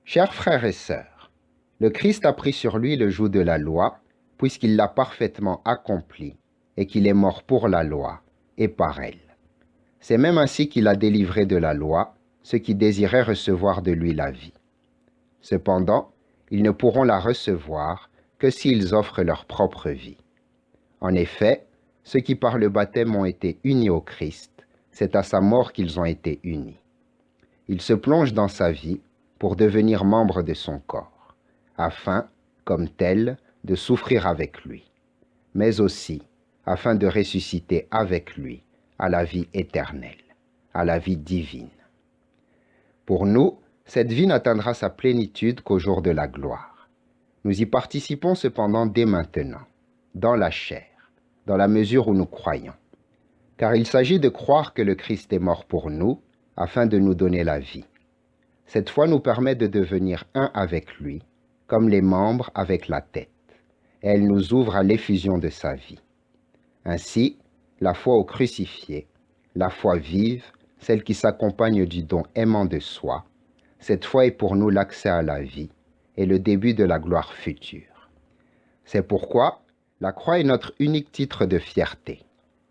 Chers frères et sœurs, le Christ a pris sur lui le joug de la loi, puisqu'il l'a parfaitement accompli, et qu'il est mort pour la loi, et par elle. C'est même ainsi qu'il a délivré de la loi ceux qui désiraient recevoir de lui la vie. Cependant, ils ne pourront la recevoir que s'ils offrent leur propre vie. En effet, ceux qui par le baptême ont été unis au Christ, c'est à sa mort qu'ils ont été unis. Ils se plongent dans sa vie pour devenir membres de son corps, afin, comme tel, de souffrir avec lui, mais aussi afin de ressusciter avec lui à la vie éternelle, à la vie divine. Pour nous, cette vie n'atteindra sa plénitude qu'au jour de la gloire. Nous y participons cependant dès maintenant, dans la chair, dans la mesure où nous croyons. Car il s'agit de croire que le Christ est mort pour nous, afin de nous donner la vie. Cette foi nous permet de devenir un avec lui, comme les membres avec la tête, et elle nous ouvre à l'effusion de sa vie. Ainsi, la foi au crucifié, la foi vive, celle qui s'accompagne du don aimant de soi, cette foi est pour nous l'accès à la vie et le début de la gloire future. C'est pourquoi la croix est notre unique titre de fierté.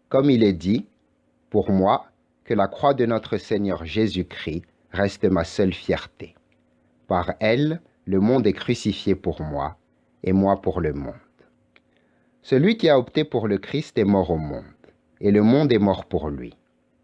Comme il est dit, « Pour moi, que la croix de notre Seigneur Jésus-Christ reste ma seule fierté. Par elle, le monde est crucifié pour moi, et moi pour le monde. » Celui qui a opté pour le Christ est mort au monde, et le monde est mort pour lui.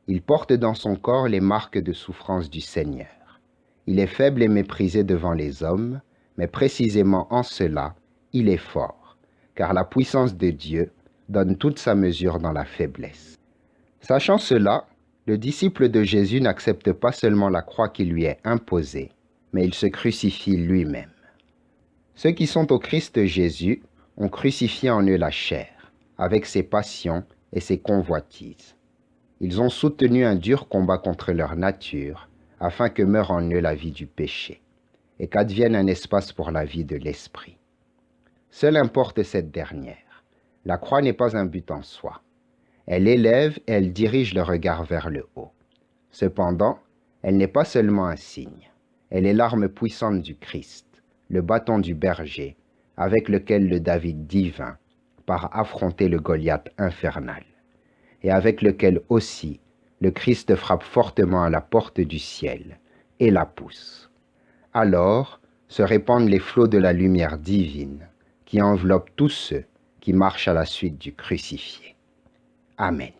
Il porte dans son corps les marques de souffrance du Seigneur. Il est faible et méprisé devant les hommes, mais précisément en cela, il est fort, car la puissance de Dieu donne toute sa mesure dans la faiblesse. Sachant cela, le disciple de Jésus n'accepte pas seulement la croix qui lui est imposée, mais il se crucifie lui-même. Ceux qui sont au Christ Jésus ont crucifié en eux la chair, avec ses passions et ses convoitises. Ils ont soutenu un dur combat contre leur nature, afin que meure en eux la vie du péché, et qu'advienne un espace pour la vie de l'esprit. Seule importe cette dernière. La croix n'est pas un but en soi. Elle élève et elle dirige le regard vers le haut. Cependant, elle n'est pas seulement un signe. Elle est l'arme puissante du Christ, le bâton du berger, avec lequel le David divin part affronter le Goliath infernal, et avec lequel aussi le Christ frappe fortement à la porte du ciel et la pousse. Alors se répandent les flots de la lumière divine qui enveloppent tous ceux qui marchent à la suite du crucifié. Amen.